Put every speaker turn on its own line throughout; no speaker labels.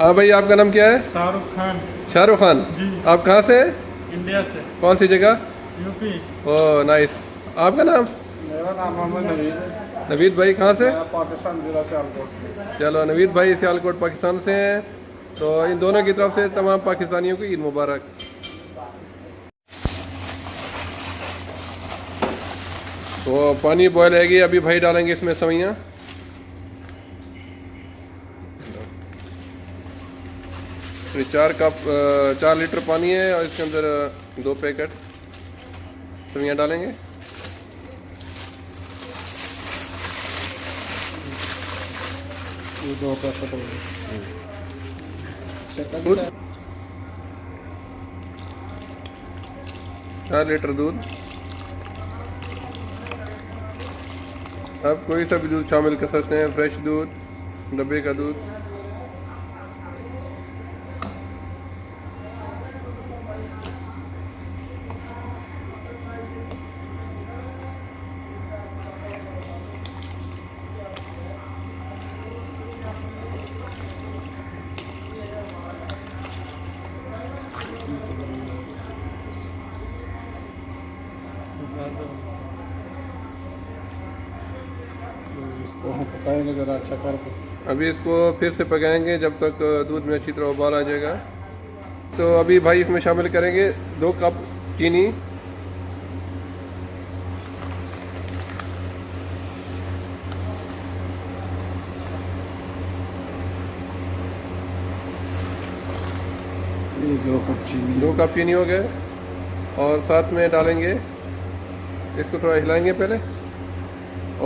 हाँ भाई, आपका नाम क्या है?
शाहरुख खान।
शाहरुख खान
जी।
आप कहाँ से?
इंडिया से।
कौन सी जगह?
यूपी।
Oh nice. आपका नाम?
मेरा नाम मोहम्मद नवीद है।
नवीद भाई कहाँ से?
मैं पाकिस्तान जिला सियालकोट से।
चलो, नवीद भाई सियालकोट पाकिस्तान से हैं, तो इन दोनों की तरफ से तमाम पाकिस्तानियों को ईद मुबारक। तो पानी बॉयल है गया, अभी भाई डालेंगे इसमें सवैयाँ। ये 4 लीटर पानी है और इसके अंदर 2 पैकेट सवैयाँ डालेंगे।
ये 2 पैकेट हो गए।
दूध 4 लीटर दूध। आप कोई सा भी दूध शामिल कर सकते हैं, फ्रेश दूध, डब्बे का दूध।
इसको हम पकाएंगे ज़रा अच्छा करके।
अभी इसको फिर से पकाएंगे जब तक दूध में अच्छी तरह उबाल आ जाएगा। तो अभी भाई इसमें शामिल करेंगे 2 कप चीनी।
ये 2 कप चीनी।
2 कप चीनी हो गए और साथ में डालेंगे, इसको थोड़ा हिलाएंगे पहले,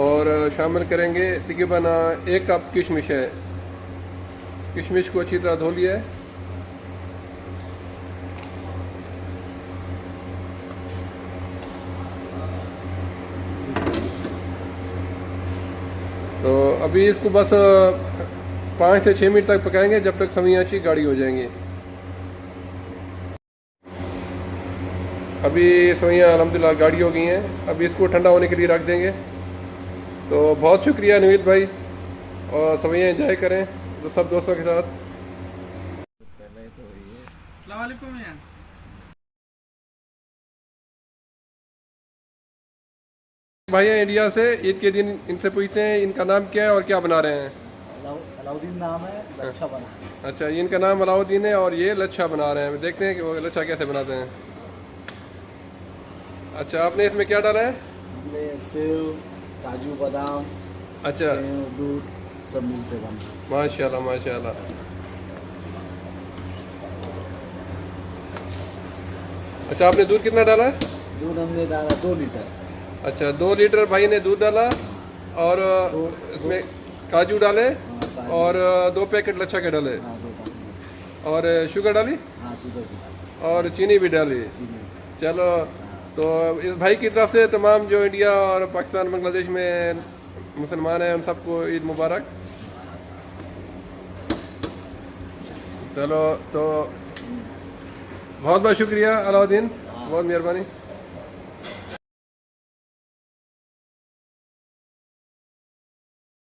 और शामिल करेंगे तकरीबन 1 कप किशमिश है। किशमिश को अच्छी तरह धो लिया है। तो अभी इसको बस 5 से 6 मिनट तक पकाएंगे, जब तक सवैयाँ अच्छी गाढ़ी हो जाएंगी। अभी सवैयाँ अल्हम्दुलिल्लाह गाढ़ी हो गई हैं। अभी इसको ठंडा होने के लिए रख देंगे। तो बहुत शुक्रिया नवीद भाई, और सवैयाँ एंजॉय करें तो सब दोस्तों के साथ।
अस्सलाम वालेकुम यार।
भाई हैं इंडिया से, ईद के दिन इनसे पूछते हैं इनका नाम क्या है और क्या बना रहे हैं।
अलाउद्दीन नाम है, लच्छा बना।
अच्छा, इनका नाम अलाउद्दीन है और ये लच्छा बना रहे हैं। देखते हैं कि वो लच्छा कैसे बनाते हैं। अच्छा, आपने इसमें क्या डाला है?
हमने सेव, काजू, बादाम,
अच्छा,
सेव, दूध सब मिलते बना।
माशाल्लाह माशाल्लाह। अच्छा, आपने दूध कितना डाला है?
दूध हमने डाला 2 लीटर।
अच्छा, 2 लीटर भाई ने दूध डाला, और इसमें काजू डाले,
काजू।
और 2 पैकेट लच्छा के डाले,
हाँ 2 पैकेट।
और शुगर डाली,
हाँ शुगर भी।
और चीनी भी डाली।
चीनी।
चलो, तो इस भाई की तरफ से तमाम जो इंडिया और पाकिस्तान बांग्लादेश में मुसलमान हैं उन सबको ईद मुबारक। चलो, तो बहुत बहुत शुक्रिया अलाउद्दीन, बहुत मेहरबानी।